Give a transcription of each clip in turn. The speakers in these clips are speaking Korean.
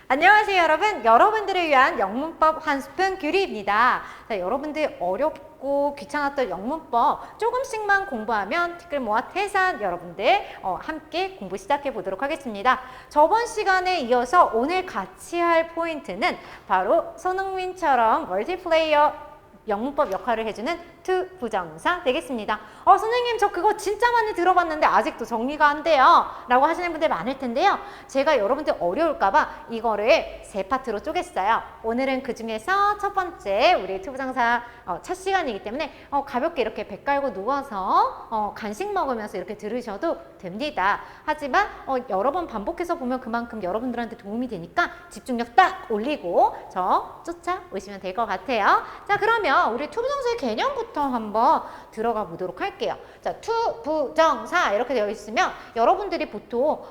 안녕하세요 여러분. 여러분들을 위한 영문법 한 스푼 규리입니다. 자, 여러분들 어렵고 귀찮았던 영문법 조금씩만 공부하면 티끌 모아 태산 여러분들 함께 공부 시작해 보도록 하겠습니다. 저번 시간에 이어서 오늘 같이 할 포인트는 바로 손흥민처럼 멀티플레이어 영문법 역할을 해주는 to 부정사 되겠습니다. 선생님 저 그거 진짜 많이 들어봤는데 아직도 정리가 안 돼요 라고 하시는 분들 많을 텐데요. 제가 여러분들 어려울까봐 이거를 세 파트로 쪼갰어요. 오늘은 그 중에서 첫 번째 우리 to 부정사 첫 시간이기 때문에 가볍게 이렇게 배 깔고 누워서 간식 먹으면서 이렇게 들으셔도 됩니다. 하지만 여러 번 반복해서 보면 그만큼 여러분들한테 도움이 되니까 집중력 딱 올리고 저 쫓아오시면 될 것 같아요. 자, 그러면 우리 to 부정사의 개념부터 한번 들어가 보도록 할게요. 자, to 부정사 이렇게 되어 있으면 여러분들이 보통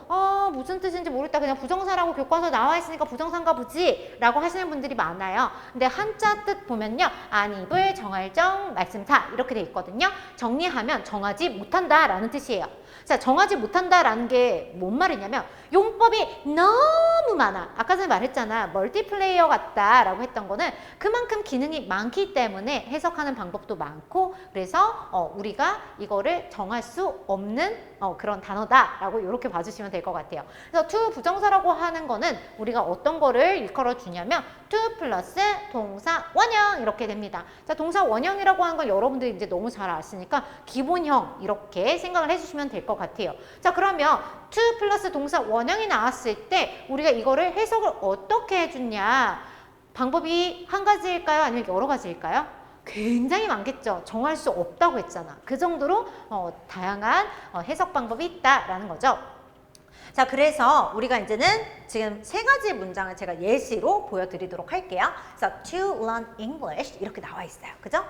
무슨 뜻인지 모르겠다 그냥 부정사라고 교과서 나와 있으니까 부정사인가 보지 라고 하시는 분들이 많아요. 근데 한자 뜻 보면요, 안입을 정할 정 말씀사 이렇게 돼 있거든요. 정리하면 정하지 못한다 라는 뜻이에요. 자, 정하지 못한다 라는 게 뭔 말이냐면 용법이 너무 많아. 아까 전에 말했잖아, 멀티플레이어 같다 라고 했던 거는 그만큼 기능이 많기 때문에 해석하는 방법도 많고, 그래서 우리가 이거를 정할 수 없는 그런 단어다 라고 이렇게 봐주시면 될 것 같아요. 그래서 to 부정사라고 하는 거는 우리가 어떤 거를 일컬어 주냐면 to 플러스 동사 원형 이렇게 됩니다. 자, 동사 원형이라고 하는 건 여러분들이 이제 너무 잘 아시니까 기본형 이렇게 생각을 해주시면 될 것 같아요. 자, 그러면 to 플러스 동사 원형이 나왔을 때 우리가 이거를 해석을 어떻게 해주냐, 방법이 한 가지일까요? 아니면 여러 가지일까요? 굉장히 많겠죠. 정할 수 없다고 했잖아. 그 정도로 다양한 해석 방법이 있다라는 거죠. 자, 그래서 우리가 이제는 지금 세 가지 문장을 제가 예시로 보여드리도록 할게요. 그래서 to learn English 이렇게 나와 있어요. 그죠?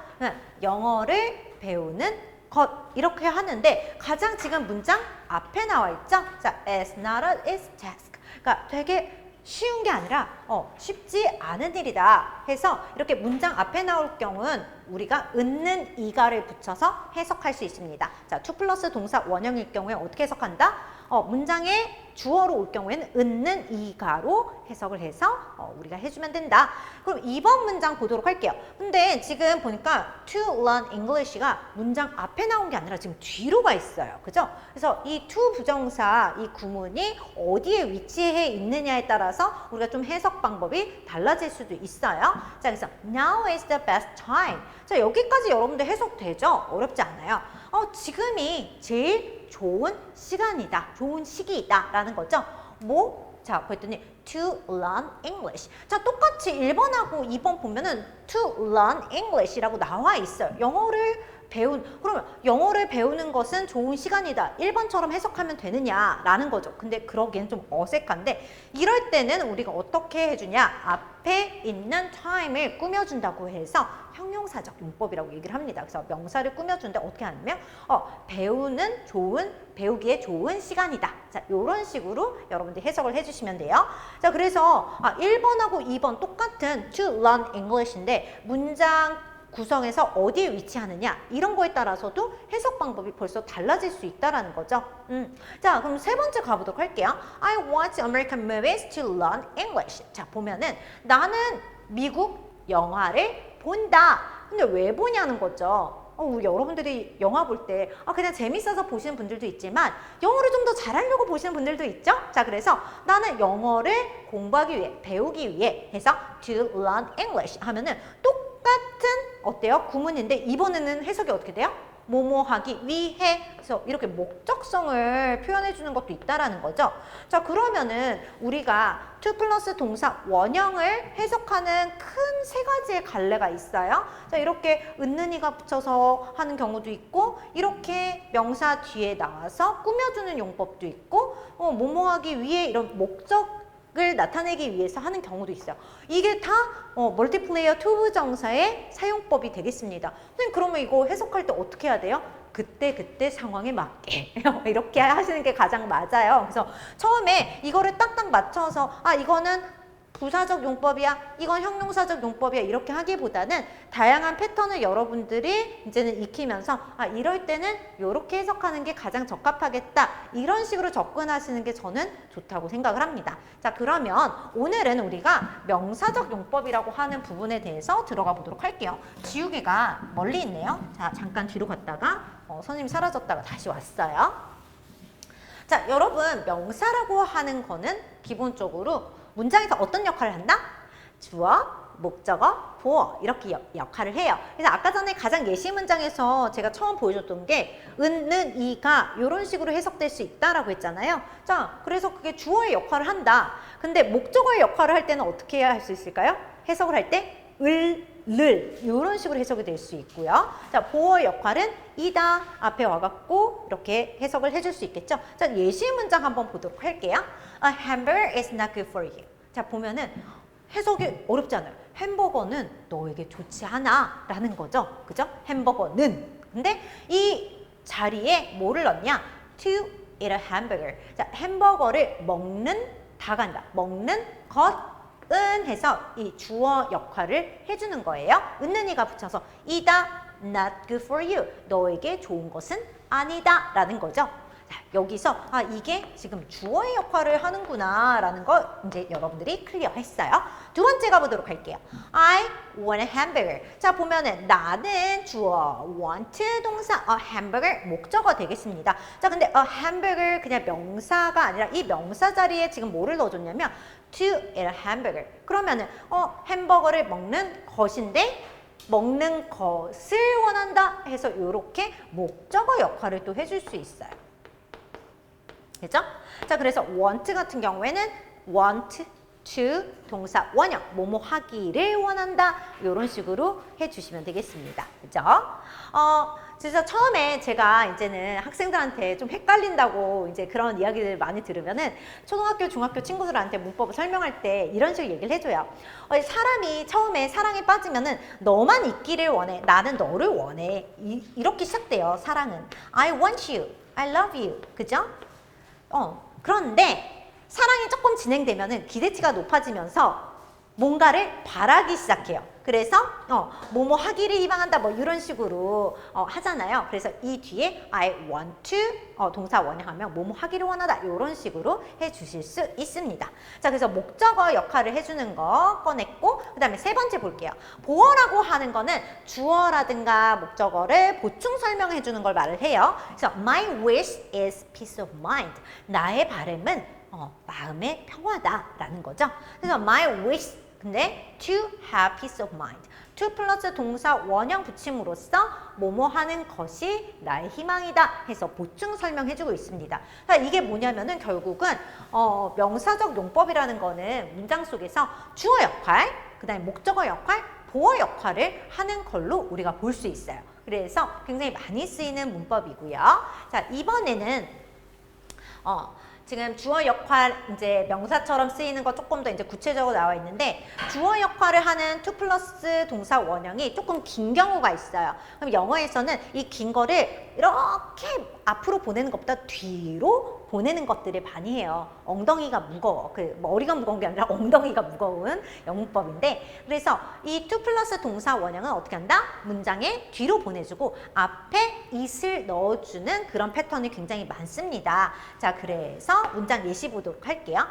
영어를 배우는 것 이렇게 하는데 가장 지금 문장 앞에 나와 있죠? 자, it's not an easy task. 그러니까 되게 쉬운 게 아니라 쉽지 않은 일이다 해서 이렇게 문장 앞에 나올 경우는 우리가 은는 이가를 붙여서 해석할 수 있습니다. 자, to 플러스 동사 원형일 경우에 어떻게 해석한다? 문장에 주어로 올 경우에는 은는 이가로 해석을 해서 우리가 해주면 된다. 그럼 2번 문장 보도록 할게요. 근데 지금 보니까 to learn English가 문장 앞에 나온 게 아니라 지금 뒤로 가 있어요. 그죠? 그래서 이 to 부정사, 이 구문이 어디에 위치해 있느냐에 따라서 우리가 좀 해석 방법이 달라질 수도 있어요. 자, 그래서 now is the best time. 자, 여기까지 여러분들 해석되죠? 어렵지 않아요. 지금이 제일 좋은 시간이다, 좋은 시기이다 라는 거죠. 자, 그랬더니 to learn English. 자, 똑같이 1번하고 2번 보면은 to learn English라고 나와 있어요. 그러면 영어를 배우는 것은 좋은 시간이다, 1번처럼 해석하면 되느냐라는 거죠. 근데 그러기엔 좀 어색한데 이럴 때는 우리가 어떻게 해주냐, 앞에 있는 time을 꾸며준다고 해서 형용사적 용법이라고 얘기를 합니다. 그래서 명사를 꾸며주는데 어떻게 하냐면 배우기에 좋은 시간이다. 자, 이런 식으로 여러분들 해석을 해주시면 돼요. 자, 그래서 1번하고 2번 똑같은 to learn English인데 문장 구성에서 어디에 위치하느냐 이런 거에 따라서도 해석 방법이 벌써 달라질 수 있다라는 거죠. 자, 그럼 세 번째 가보도록 할게요. I watch American movies to learn English. 자, 보면은 나는 미국 영화를 본다. 근데 왜 보냐는 거죠. 여러분들이 영화 볼 때 그냥 재밌어서 보시는 분들도 있지만 영어를 좀 더 잘하려고 보시는 분들도 있죠. 자, 그래서 나는 영어를 공부하기 위해, 배우기 위해 해서 to learn English 하면은 똑같은 어때요? 구문인데 이번에는 해석이 어떻게 돼요? 뭐뭐 하기 위해. 그래서 이렇게 목적성을 표현해 주는 것도 있다라는 거죠. 자, 그러면은 우리가 to 플러스 동사 원형을 해석하는 큰 세 가지의 갈래가 있어요. 자, 이렇게 은는이가 붙여서 하는 경우도 있고, 이렇게 명사 뒤에 나와서 꾸며주는 용법도 있고, 뭐뭐 하기 위해 이런 목적을 나타내기 위해서 하는 경우도 있어요. 이게 다 멀티플레이어 to 부정사의 사용법이 되겠습니다. 선생님, 그러면 이거 해석할 때 어떻게 해야 돼요? 그때 상황에 맞게 이렇게 하시는 게 가장 맞아요. 그래서 처음에 이거를 딱딱 맞춰서 이거는 부사적 용법이야, 이건 형용사적 용법이야 이렇게 하기보다는 다양한 패턴을 여러분들이 이제는 익히면서 아 이럴 때는 이렇게 해석하는 게 가장 적합하겠다 이런 식으로 접근하시는 게 저는 좋다고 생각을 합니다. 자 그러면 오늘은 우리가 명사적 용법이라고 하는 부분에 대해서 들어가 보도록 할게요. 지우개가 멀리 있네요. 자 잠깐 뒤로 갔다가 선생님이 사라졌다가 다시 왔어요. 자 여러분 명사라고 하는 거는 기본적으로 문장에서 어떤 역할을 한다? 주어, 목적어, 보어 이렇게 역할을 해요. 그래서 아까 전에 가장 예시 문장에서 제가 처음 보여줬던 게 은, 이가 이런 식으로 해석될 수 있다라고 했잖아요. 자, 그래서 그게 주어의 역할을 한다. 근데 목적어의 역할을 할 때는 어떻게 해야 할 수 있을까요? 해석을 할 때 를 이런 식으로 해석이 될 수 있고요. 자, 보어의 역할은 이다 앞에 와갖고 이렇게 해석을 해줄 수 있겠죠. 자, 예시 문장 한번 보도록 할게요. A hamburger is not good for you. 자, 보면은 해석이 어렵지 않아요. 햄버거는 너에게 좋지 않아 라는 거죠. 그죠? 햄버거는. 근데 이 자리에 뭐를 넣냐? To eat a hamburger. 자, 햄버거를 먹는 다 간다. 먹는 것 은 해서 이 주어 역할을 해주는 거예요. 은는 이가 붙여서 이다 not good for you. 너에게 좋은 것은 아니다 라는 거죠. 자, 여기서 아 이게 지금 주어의 역할을 하는구나 라는 거 이제 여러분들이 클리어 했어요. 두 번째 가보도록 할게요. I want a hamburger. 자 보면은 나는 주어 want 동사 a hamburger 목적어 되겠습니다. 자 근데 a hamburger 그냥 명사가 아니라 이 명사 자리에 지금 뭐를 넣어줬냐면 to eat a hamburger. 그러면은 햄버거를 먹는 것인데 먹는 것을 원한다 해서 이렇게 목적어 역할을 또 해줄 수 있어요. 그죠? 자, 그래서 want 같은 경우에는 want to 동사 원형 뭐뭐 하기를 원한다 이런 식으로 해주시면 되겠습니다. 그죠? 진짜 처음에 제가 이제는 학생들한테 좀 헷갈린다고 이제 그런 이야기들 많이 들으면은 초등학교, 중학교 친구들한테 문법을 설명할 때 이런 식으로 얘기를 해줘요. 사람이 처음에 사랑에 빠지면은 너만 있기를 원해. 나는 너를 원해. 이렇게 시작돼요. 사랑은. I want you. I love you. 그죠? 그런데 사랑이 조금 진행되면은 기대치가 높아지면서 뭔가를 바라기 시작해요. 그래서 뭐뭐 하기를 희망한다 뭐 이런 식으로 하잖아요. 그래서 이 뒤에 I want to 동사 원형하면 뭐뭐 하기를 원하다 이런 식으로 해주실 수 있습니다. 자 그래서 목적어 역할을 해주는 거 꺼냈고 그 다음에 세 번째 볼게요. 보어라고 하는 거는 주어라든가 목적어를 보충 설명해 주는 걸 말을 해요. 그래서 my wish is peace of mind. 나의 바람은 마음의 평화다라는 거죠. 그래서 my wish 근데 to have peace of mind. to 플러스 동사 원형 붙임으로써 뭐뭐 하는 것이 나의 희망이다 해서 보충 설명해주고 있습니다. 이게 뭐냐면은 결국은 명사적 용법이라는 거는 문장 속에서 주어 역할, 그 다음에 목적어 역할, 보어 역할을 하는 걸로 우리가 볼 수 있어요. 그래서 굉장히 많이 쓰이는 문법이고요. 자 이번에는 지금 주어 역할 이제 명사처럼 쓰이는 거 조금 더 이제 구체적으로 나와 있는데 주어 역할을 하는 to 플러스 동사 원형이 조금 긴 경우가 있어요. 그럼 영어에서는 이 긴 거를 이렇게 앞으로 보내는 것보다 뒤로 보내는 것들을 많이 해요. 엉덩이가 무거워. 머리가 무거운 게 아니라 엉덩이가 무거운 영문법인데 그래서 이 to 플러스 동사 원형은 어떻게 한다? 문장에 뒤로 보내주고 앞에 it을 넣어주는 그런 패턴이 굉장히 많습니다. 자, 그래서 문장 예시 보도록 할게요.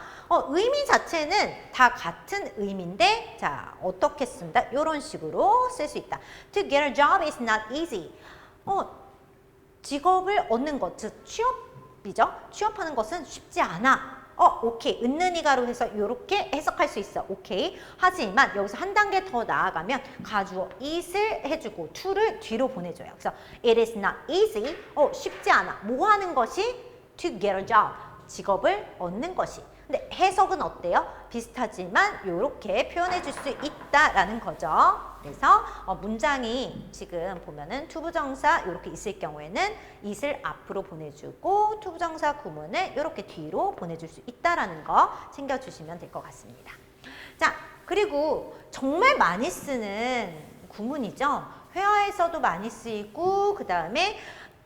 의미 자체는 다 같은 의미인데 자, 어떻게 쓴다? 이런 식으로 쓸 수 있다. To get a job is not easy. 직업을 얻는 것, 즉 취업이죠. 취업하는 것은 쉽지 않아. 오케이. 은는이가로 해서 이렇게 해석할 수 있어. 오케이. 하지만 여기서 한 단계 더 나아가면 가주어 it을 해주고 to를 뒤로 보내줘요. 그래서 it is not easy. 쉽지 않아. 뭐 하는 것이? To get a job. 직업을 얻는 것이. 근데 해석은 어때요? 비슷하지만 이렇게 표현해 줄 수 있다라는 거죠. 그래서 문장이 지금 보면은 투부정사 이렇게 있을 경우에는 it을 앞으로 보내주고 투부정사 구문을 이렇게 뒤로 보내줄 수 있다라는 거 챙겨주시면 될 것 같습니다. 자, 그리고 정말 많이 쓰는 구문이죠. 회화에서도 많이 쓰이고 그 다음에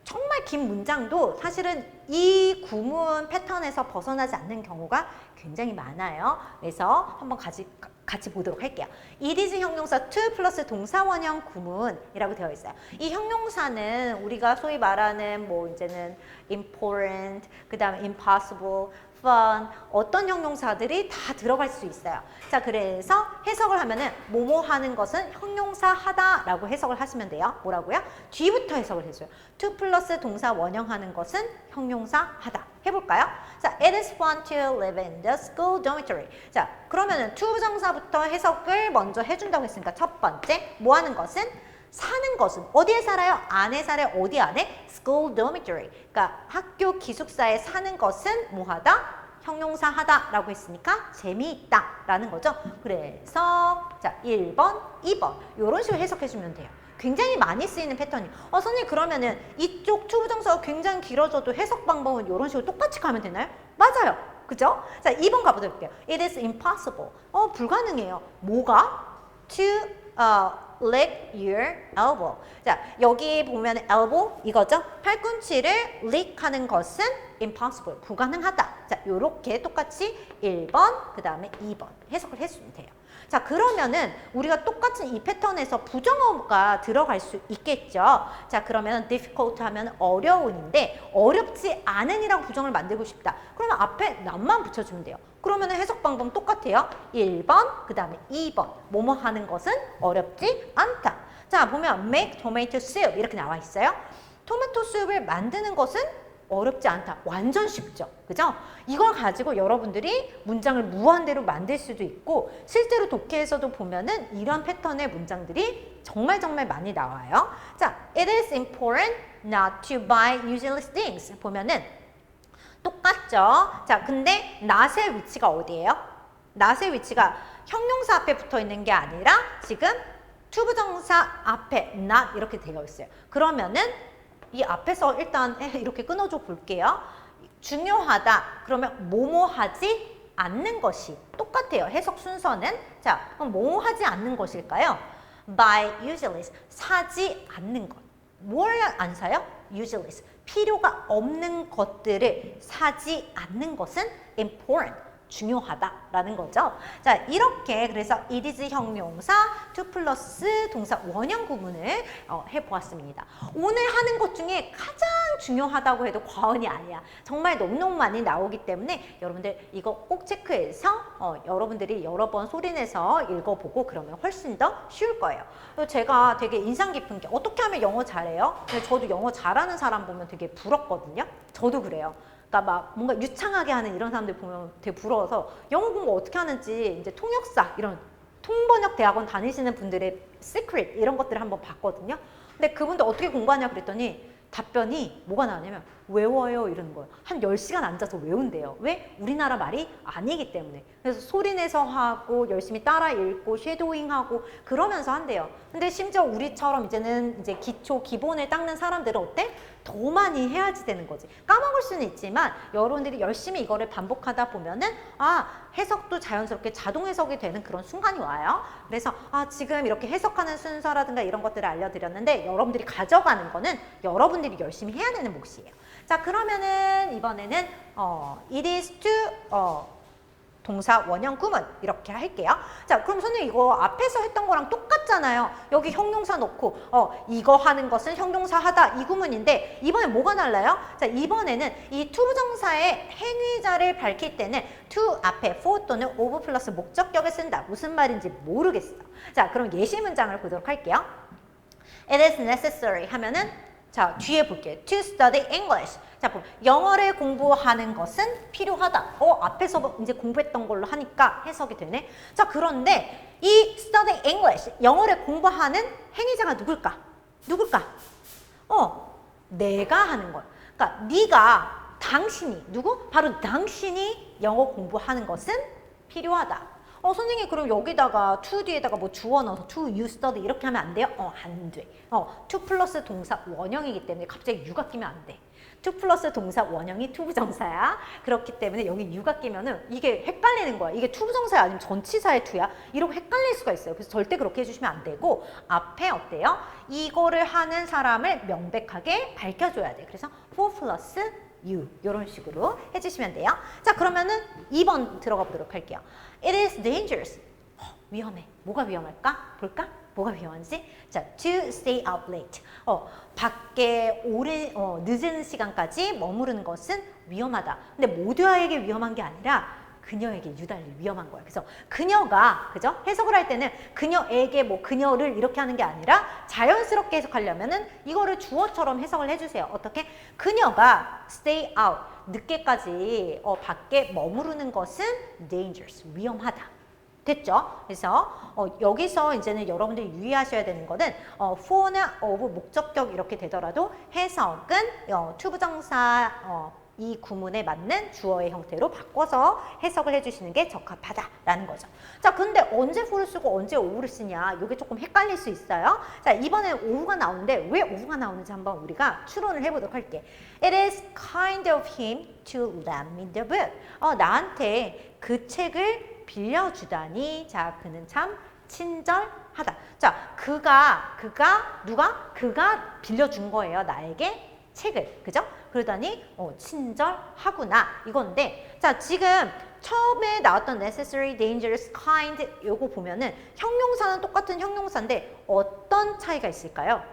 정말 긴 문장도 사실은 이 구문 패턴에서 벗어나지 않는 경우가 굉장히 많아요. 그래서 한번 같이 보도록 할게요. It is 형용사 to 플러스 동사 원형 구문이라고 되어 있어요. 이 형용사는 우리가 소위 말하는 뭐 이제는 important, 그 다음에 impossible, fun, 어떤 형용사들이 다 들어갈 수 있어요. 자, 그래서 해석을 하면은 뭐뭐 하는 것은 형용사 하다라고 해석을 하시면 돼요. 뭐라고요? 뒤부터 해석을 해줘요. to 플러스 동사 원형하는 것은 형용사 하다. 해볼까요? 자, it is fun to live in the school dormitory. 자, 그러면은 to 부정사부터 해석을 먼저 해준다고 했으니까 첫 번째, 뭐 하는 것은? 사는 것은 어디에 살아요? 안에 살아요? 어디 안에? School dormitory. 그러니까 학교 기숙사에 사는 것은 뭐 하다? 형용사 하다라고 했으니까 재미있다라는 거죠. 그래서 자 1번, 2번 이런 식으로 해석해주면 돼요. 굉장히 많이 쓰이는 패턴이에요. 선생님 그러면은 이쪽 to 부정사가 굉장히 길어져도 해석 방법은 이런 식으로 똑같이 가면 되나요? 맞아요. 그죠? 자 2번 가보도록 할게요. It is impossible. 불가능해요. 뭐가? To lick your elbow. 자, 여기 보면 elbow 이거죠? 팔꿈치를 lick 하는 것은 impossible, 불가능하다. 자, 요렇게 똑같이 1번, 그 다음에 2번 해석을 해주면 돼요. 자, 그러면은 우리가 똑같은 이 패턴에서 부정어가 들어갈 수 있겠죠. 자, 그러면 difficult 하면 어려운인데 어렵지 않은이라고 부정을 만들고 싶다. 그러면 앞에 not만 붙여주면 돼요. 그러면 해석 방법 똑같아요. 1번, 그 다음에 2번. 뭐뭐 하는 것은 어렵지 않다. 자, 보면 make tomato soup 이렇게 나와 있어요. 토마토 수프를 만드는 것은 어렵지 않다. 완전 쉽죠. 그죠? 이걸 가지고 여러분들이 문장을 무한대로 만들 수도 있고 실제로 독해에서도 보면은 이런 패턴의 문장들이 정말 많이 나와요. 자, it is important not to buy useless things. 보면은 똑같죠? 자, 근데 not의 위치가 어디예요? not의 위치가 형용사 앞에 붙어 있는 게 아니라 지금 to 부정사 앞에 not 이렇게 되어 있어요. 그러면은 이 앞에서 일단 이렇게 끊어줘 볼게요. 중요하다. 그러면 뭐뭐 하지 않는 것이 똑같아요. 해석 순서는. 자, 그럼 뭐뭐 하지 않는 것일까요? buy useless. 사지 않는 것. 뭘 안 사요? useless. 필요가 없는 것들을 사지 않는 것은 important. 중요하다라는 거죠. 자, 이렇게 그래서 it is 형용사 to 플러스 동사 원형 구문을 해보았습니다. 오늘 하는 것 중에 가장 중요하다고 해도 과언이 아니야. 정말 너무너무 많이 나오기 때문에 여러분들 이거 꼭 체크해서 여러분들이 여러 번 소리내서 읽어보고 그러면 훨씬 더 쉬울 거예요. 제가 되게 인상 깊은 게 어떻게 하면 영어 잘해요? 근데 저도 영어 잘하는 사람 보면 되게 부럽거든요. 저도 그래요. 그러니까 막 뭔가 유창하게 하는 이런 사람들 보면 되게 부러워서 영어 공부 어떻게 하는지 이제 통역사 이런 통번역 대학원 다니시는 분들의 시크릿 이런 것들을 한번 봤거든요. 근데 그분들 어떻게 공부하냐 그랬더니 답변이 뭐가 나왔냐면 외워요 이러는 거예요. 한 10시간 앉아서 외운대요. 왜? 우리나라 말이 아니기 때문에. 그래서 소리내서 하고 열심히 따라 읽고 쉐도잉하고 그러면서 한대요. 근데 심지어 우리처럼 이제는 이제 기초 기본을 닦는 사람들은 어때? 더 많이 해야지 되는 거지. 까먹을 수는 있지만 여러분들이 열심히 이거를 반복하다 보면은 해석도 자연스럽게 자동 해석이 되는 그런 순간이 와요. 그래서 지금 이렇게 해석하는 순서라든가 이런 것들을 알려드렸는데 여러분들이 가져가는 거는 여러분들이 열심히 해야 되는 몫이에요. 자, 그러면은 이번에는 it is to 동사 원형 구문 이렇게 할게요. 자, 그럼 선생님 이거 앞에서 했던 거랑 똑같잖아요. 여기 형용사 넣고 이거 하는 것은 형용사 하다 이 구문인데 이번에 뭐가 달라요? 자, 이번에는 이 to 부정사의 행위자를 밝힐 때는 to 앞에 for 또는 of 플러스 목적격을 쓴다. 무슨 말인지 모르겠어. 자, 그럼 예시 문장을 보도록 할게요. It is necessary 하면은 자, 뒤에 볼게요. To study English. 자, 영어를 공부하는 것은 필요하다. 앞에서 이제 공부했던 걸로 하니까 해석이 되네. 자, 그런데 이 study English, 영어를 공부하는 행위자가 누굴까? 내가 하는 거야. 그러니까 네가, 당신이, 누구? 바로 당신이 영어 공부하는 것은 필요하다. 선생님 그럼 여기다가 to 뒤에다가 뭐 주어 넣어서 to you study 이렇게 하면 안 돼요? 안 돼. to 플러스 동사 원형이기 때문에 갑자기 you가 끼면 안 돼. to 플러스 동사 원형이 to 부정사야. 그렇기 때문에 여기 you가 끼면은 이게 헷갈리는 거야. 이게 to 부정사야 아니면 전치사의 to야? 이러고 헷갈릴 수가 있어요. 그래서 절대 그렇게 해주시면 안 되고 앞에 어때요? 이거를 하는 사람을 명백하게 밝혀줘야 돼. 그래서 for 플러스 you 이런 식으로 해주시면 돼요. 자 그러면은 2번 들어가 보도록 할게요. It is dangerous. 위험해. 뭐가 위험할까? 볼까? 뭐가 위험한지? 자, to stay out late. 밖에 오래 늦은 시간까지 머무르는 것은 위험하다. 근데 모두에게 위험한 게 아니라 그녀에게 유달리 위험한 거야. 그래서 그녀가 그죠? 해석을 할 때는 그녀에게 뭐 그녀를 이렇게 하는 게 아니라 자연스럽게 해석하려면은 이거를 주어처럼 해석을 해주세요. 어떻게? 그녀가 stay out 늦게까지 밖에 머무르는 것은 dangerous 위험하다. 됐죠? 그래서 여기서 이제는 여러분들이 유의하셔야 되는 거는 for나 of 목적격 이렇게 되더라도 해석은 to 부정사 이 구문에 맞는 주어의 형태로 바꿔서 해석을 해주시는 게 적합하다라는 거죠. 자, 근데 언제 for를 쓰고 언제 of를 쓰냐? 이게 조금 헷갈릴 수 있어요. 자, 이번엔 of가 나오는데 왜 of가 나오는지 한번 우리가 추론을 해보도록 할게. It is kind of him to lend me the book. 나한테 그 책을 빌려주다니. 자, 그는 참 친절하다. 자, 그가 빌려준 거예요. 나에게 책을. 그죠? 그러다니 친절하구나 이건데 자 지금 처음에 나왔던 necessary, dangerous, kind 요거 보면은 형용사는 똑같은 형용사인데 어떤 차이가 있을까요?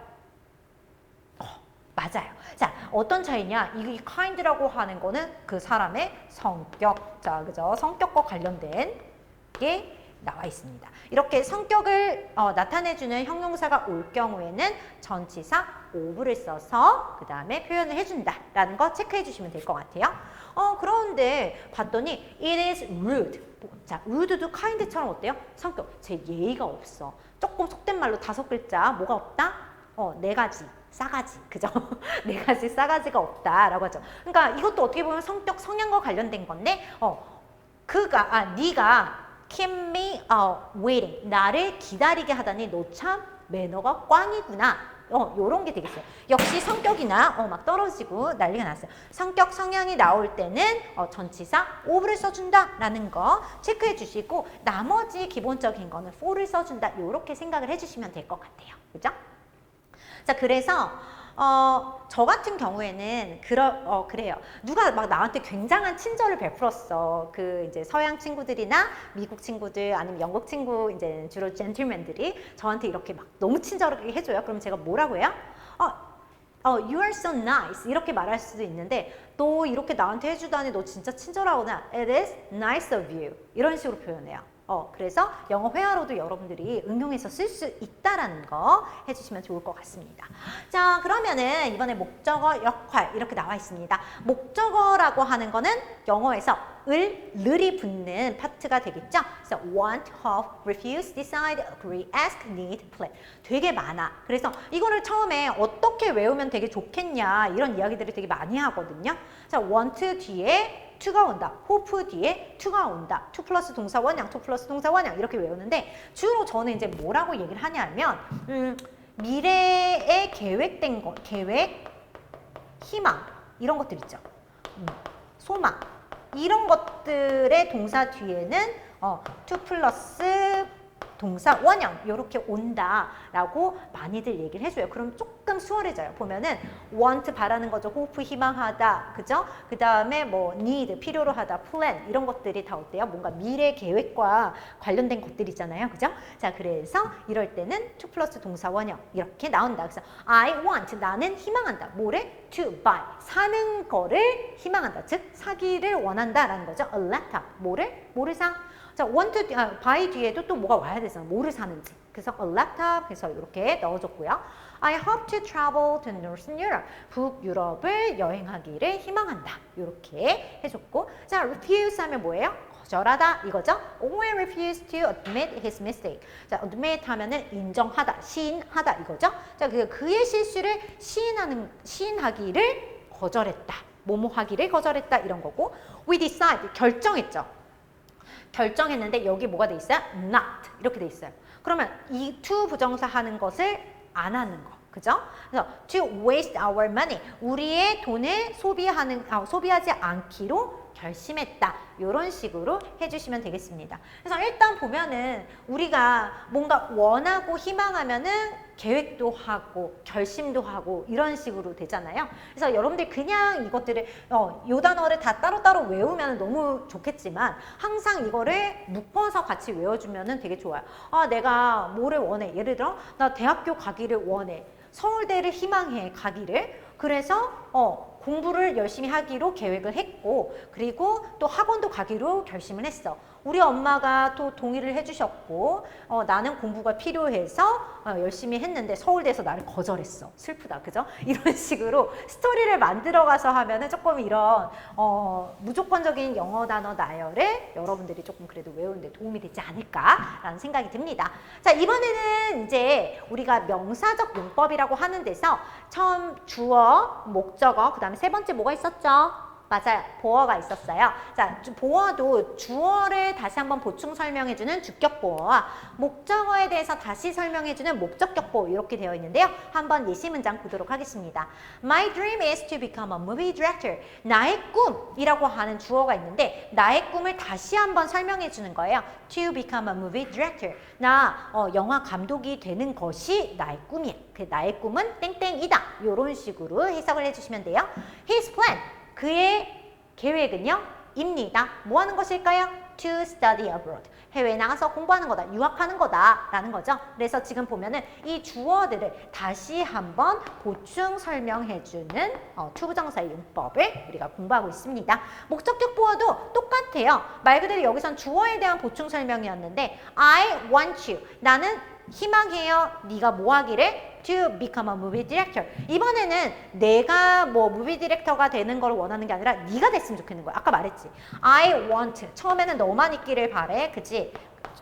맞아요. 자, 어떤 차이냐? 이 kind라고 하는 거는 그 사람의 성격. 자, 그죠? 성격과 관련된 게 나와 있습니다. 이렇게 성격을 나타내주는 형용사가 올 경우에는 전치사 of를 써서 그 다음에 표현을 해준다라는 거 체크해 주시면 될 것 같아요. 그런데 봤더니 it is rude. 자, rude도 kind처럼 어때요? 성격, 제 예의가 없어. 조금 속된 말로 5글자, 뭐가 없다? 네 가지. 싸가지, 그죠? 네 가지 싸가지가 없다라고 하죠. 그러니까 이것도 어떻게 보면 성격, 성향과 관련된 건데, 네가 keep me waiting. 나를 기다리게 하다니 너 참 매너가 꽝이구나. 요런 게 되겠어요. 역시 성격이나 막 떨어지고 난리가 났어요. 성격, 성향이 나올 때는 전치사 of를 써준다라는 거 체크해 주시고 나머지 기본적인 거는 for를 써준다. 요렇게 생각을 해주시면 될 것 같아요. 그죠? 자, 그래서 저 같은 경우에는 그래요. 누가 막 나한테 굉장한 친절을 베풀었어. 그 이제 서양 친구들이나 미국 친구들 아니면 영국 친구 이제 주로 젠틀맨들이 저한테 이렇게 막 너무 친절하게 해줘요. 그럼 제가 뭐라고 해요? You are so nice 이렇게 말할 수도 있는데 너 이렇게 나한테 해주다니 너 진짜 친절하구나. It is nice of you 이런 식으로 표현해요. 그래서 영어 회화로도 여러분들이 응용해서 쓸 수 있다라는 거 해주시면 좋을 것 같습니다. 자, 그러면은 이번에 목적어 역할 이렇게 나와 있습니다. 목적어라고 하는 거는 영어에서 을이 붙는 파트가 되겠죠. 그래서 want, hope, refuse, decide, agree, ask, need, plan. 되게 많아. 그래서 이거를 처음에 어떻게 외우면 되게 좋겠냐 이런 이야기들을 되게 많이 하거든요. 자, want 뒤에 to가 온다. hope 뒤에 to가 온다. to 플러스 동사 원형, to 플러스 동사 원형 이렇게 외우는데 주로 저는 이제 뭐라고 얘기를 하냐면 미래에 계획된 것, 계획, 희망 이런 것들 있죠. 소망 이런 것들의 동사 뒤에는 to 플러스 동사 원형 이렇게 온다라고 많이들 얘기를 해줘요. 그럼 조금 수월해져요. 보면은 want 바라는 거죠. hope 희망하다, 그죠? 그 다음에 뭐 need 필요로 하다, plan 이런 것들이 다 어때요? 뭔가 미래 계획과 관련된 것들이잖아요, 그죠? 자, 그래서 이럴 때는 to 플러스 동사 원형 이렇게 나온다. 그래서 I want 나는 희망한다. 뭐를? to buy 사는 거를 희망한다. 즉 사기를 원한다라는 거죠. a laptop 뭐를 사? 자, want, buy 뒤에도 또 뭐가 와야 되잖아. 뭐를 사는지. 그래서 a laptop 해서 이렇게 넣어줬고요. I hope to travel to Northern Europe. 북유럽을 여행하기를 희망한다. 이렇게 해줬고. 자, refuse 하면 뭐예요? 거절하다 이거죠. Owen refused to admit his mistake. 자, admit 하면은 인정하다, 시인하다 이거죠. 자, 그의 실수를 시인하기를 거절했다. 뭐뭐 하기를 거절했다 이런 거고. We decide 결정했죠. 결정했는데 여기 뭐가 돼 있어요? not 이렇게 돼 있어요. 그러면 이 to 부정사 하는 것을 안 하는 거. 그죠? 그래서 to waste our money. 우리의 돈을 소비하지 않기로 결심했다. 이런 식으로 해주시면 되겠습니다. 그래서 일단 보면은 우리가 뭔가 원하고 희망하면은 계획도 하고 결심도 하고 이런 식으로 되잖아요. 그래서 여러분들 그냥 이것들을 요 단어를 다 따로따로 외우면 너무 좋겠지만 항상 이거를 묶어서 같이 외워주면 되게 좋아요. 아, 내가 뭐를 원해? 예를 들어 나 대학교 가기를 원해. 서울대를 희망해 가기를. 그래서 공부를 열심히 하기로 계획을 했고 그리고 또 학원도 가기로 결심을 했어. 우리 엄마가 또 동의를 해주셨고 나는 공부가 필요해서 열심히 했는데 서울대에서 나를 거절했어. 슬프다. 그죠? 이런 식으로 스토리를 만들어가서 하면은 조금 이런 무조건적인 영어 단어 나열을 여러분들이 조금 그래도 외우는데 도움이 되지 않을까라는 생각이 듭니다. 자, 이번에는 이제 우리가 명사적 용법이라고 하는 데서 처음 주어, 목적어, 그 다음에 세 번째 뭐가 있었죠? 맞아요. 보어가 있었어요. 자, 보어도 주어를 다시 한번 보충 설명해주는 주격 보어와 목적어에 대해서 다시 설명해주는 목적격 보어 이렇게 되어 있는데요. 한번 예시 문장 보도록 하겠습니다. My dream is to become a movie director. 나의 꿈이라고 하는 주어가 있는데 나의 꿈을 다시 한번 설명해주는 거예요. To become a movie director. 나 영화 감독이 되는 것이 나의 꿈이야. 그 나의 꿈은 땡땡이다. 이런 식으로 해석을 해주시면 돼요. His plan. 그의 계획은요? 입니다. 뭐 하는 것일까요? To study abroad. 해외에 나가서 공부하는 거다. 유학하는 거다. 라는 거죠. 그래서 지금 보면은 이 주어들을 다시 한번 보충 설명해주는 투부정사의 용법을 우리가 공부하고 있습니다. 목적격 보어도 똑같아요. 말 그대로 여기선 주어에 대한 보충 설명이었는데 I want you. 나는 희망해요. 네가 뭐 하기를? To become a movie director. 이번에는 내가 뭐 무비 디렉터가 되는 걸 원하는 게 아니라 네가 됐으면 좋겠는 거야. 아까 말했지. I want. 처음에는 너만 있기를 바래. 그치?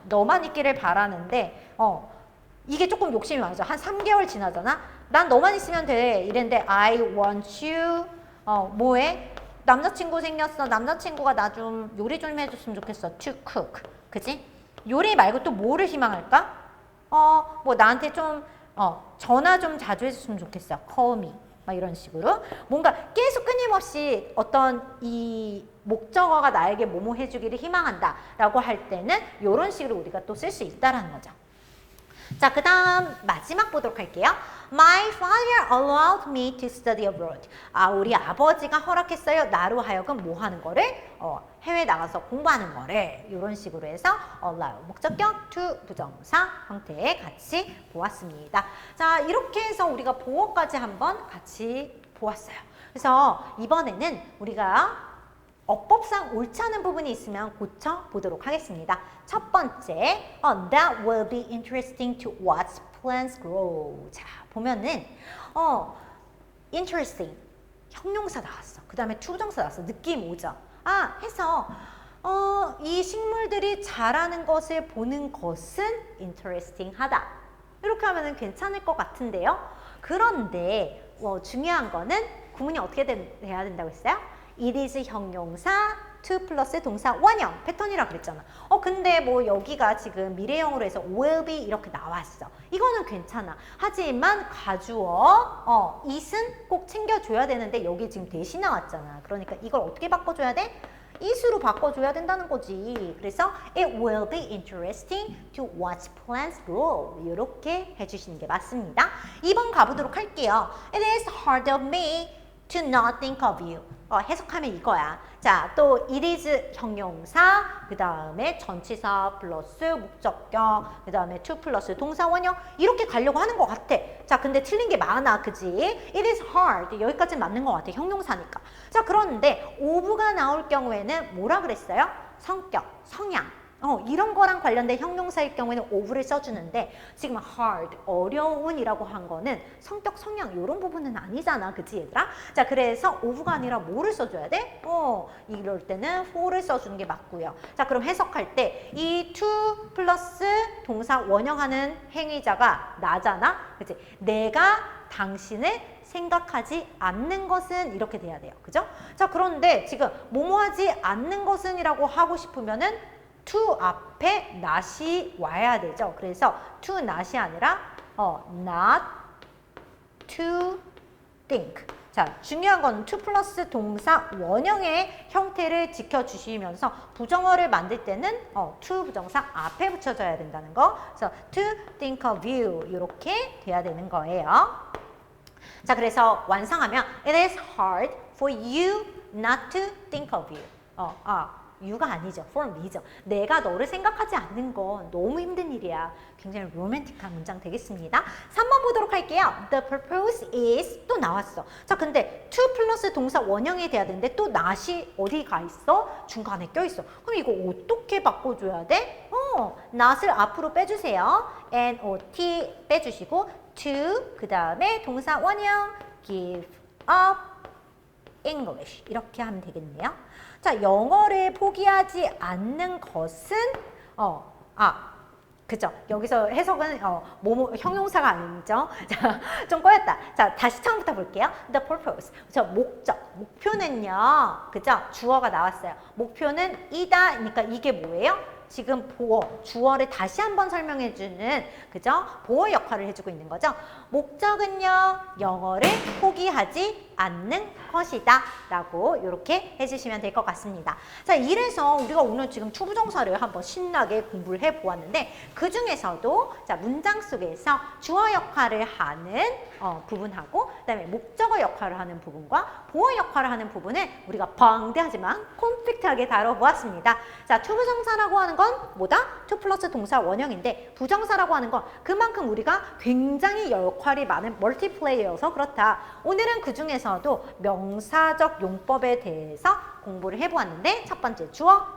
너만 있기를 바라는데 이게 조금 욕심이 많아져. 한 3개월 지나잖아. 난 너만 있으면 돼. 이랬는데 I want you. 뭐해? 남자친구 생겼어. 남자친구가 나 좀 요리 좀 해줬으면 좋겠어. To cook. 그치? 요리 말고 또 뭐를 희망할까? 뭐 나한테 좀 전화 좀 자주 해줬으면 좋겠어. Call me. 막 이런 식으로 뭔가 계속 끊임없이 어떤 이 목적어가 나에게 뭐뭐 해주기를 희망한다 라고 할 때는 이런 식으로 우리가 또 쓸 수 있다라는 거죠. 자, 그 다음 마지막 보도록 할게요. My father allowed me to study abroad. 우리 아버지가 허락했어요. 나로 하여금 뭐 하는 거를? 해외 나가서 공부하는 거를. 이런 식으로 해서 allow, 목적격, to, 부정사 형태에 같이 보았습니다. 자, 이렇게 해서 우리가 보어까지 한번 같이 보았어요. 그래서 이번에는 우리가 어법상 옳지 않은 부분이 있으면 고쳐보도록 하겠습니다. 첫 번째, that will be interesting to watch plants grow. 자, 보면은 interesting, 형용사 나왔어. 그 다음에 투부정사 나왔어. 느낌 오죠? 해서 이 식물들이 자라는 것을 보는 것은 interesting 하다. 이렇게 하면 괜찮을 것 같은데요. 그런데 중요한 거는 구문이 어떻게 돼야 된다고 했어요? It is 형용사, to 플러스 동사 원형 패턴이라 그랬잖아. 근데 뭐 여기가 지금 미래형으로 해서 will be 이렇게 나왔어. 이거는 괜찮아. 하지만 가주어, it은 꼭 챙겨줘야 되는데 여기 지금 대신 나왔잖아. 그러니까 이걸 어떻게 바꿔줘야 돼? it으로 바꿔줘야 된다는 거지. 그래서 it will be interesting to watch plants grow. 이렇게 해주시는 게 맞습니다. 2번 가보도록 할게요. It is hard of me to not think of you. 해석하면 이거야. 자, 또 it is 형용사, 그 다음에 전치사 플러스 목적격, 그 다음에 to 플러스 동사 원형 이렇게 가려고 하는 것 같아. 자, 근데 틀린 게 많아, 그지? It is hard. 여기까지는 맞는 것 같아, 형용사니까. 자, 그런데 of가 나올 경우에는 뭐라 그랬어요? 성격, 성향. 이런 거랑 관련된 형용사일 경우에는 of를 써주는데 지금 hard, 어려운이라고 한 거는 성격, 성향 이런 부분은 아니잖아. 그치 얘들아? 자, 그래서 of가 아니라 뭐를 써줘야 돼? 이럴 때는 for를 써주는 게 맞고요. 자, 그럼 해석할 때 이 to 플러스 동사 원형하는 행위자가 나잖아. 그치? 내가 당신을 생각하지 않는 것은 이렇게 돼야 돼요. 그죠? 자, 그런데 지금 뭐뭐하지 않는 것은 이라고 하고 싶으면은 to 앞에 not이 와야 되죠. 그래서 to not이 아니라 not to think. 자, 중요한 건 to 플러스 동사 원형의 형태를 지켜주시면서 부정어를 만들 때는 to 부정사 앞에 붙여줘야 된다는 거. 그래서 to think of you 이렇게 돼야 되는 거예요. 자, 그래서 완성하면 it is hard for you not to think of you. you가 아니죠. for me죠. 내가 너를 생각하지 않는 건 너무 힘든 일이야. 굉장히 로맨틱한 문장 되겠습니다. 3번 보도록 할게요. The purpose is 또 나왔어. 자, 근데 to 플러스 동사 원형이 돼야 되는데 또 not이 어디 가 있어? 중간에 껴 있어. 그럼 이거 어떻게 바꿔줘야 돼? not을 앞으로 빼주세요. not 빼주시고 to 그 다음에 동사 원형 give up English 이렇게 하면 되겠네요. 자, 영어를 포기하지 않는 것은 그죠? 여기서 해석은 형용사가 아니죠. 자, 좀 꼬였다. 자, 다시 처음부터 볼게요. The purpose. 저 목표는요. 그죠? 주어가 나왔어요. 목표는 이다. 그러니까 이게 뭐예요? 지금 보어, 주어를 다시 한번 설명해주는 그죠? 보어 역할을 해주고 있는 거죠. 목적은요, 영어를 포기하지 않는 것이다 라고 이렇게 해주시면 될 것 같습니다. 자, 이래서 우리가 오늘 지금 투부정사를 한번 신나게 공부를 해보았는데 그 중에서도 자, 문장 속에서 주어 역할을 하는 부분하고 그 다음에 목적어 역할을 하는 부분과 보어 역할을 하는 부분을 우리가 방대하지만 콤팩트하게 다뤄보았습니다. 자, 투부정사라고 하는 건 뭐다? to 플러스 동사 원형인데 부정사라고 하는 건 그만큼 우리가 굉장히 역할이 많은 멀티플레이어여서 그렇다. 오늘은 그 중에서도 명사적 용법에 대해서 공부를 해보았는데 첫 번째 주어,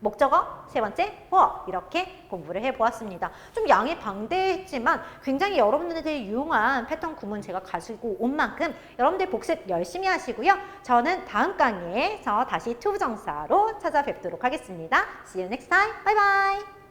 목적어, 세 번째 보어 이렇게 공부를 해보았습니다. 좀 양이 방대했지만 굉장히 여러분들한테 유용한 패턴 구문 제가 가지고 온 만큼 여러분들 복습 열심히 하시고요. 저는 다음 강의에서 다시 투부정사로 찾아뵙도록 하겠습니다. See you next time. Bye bye.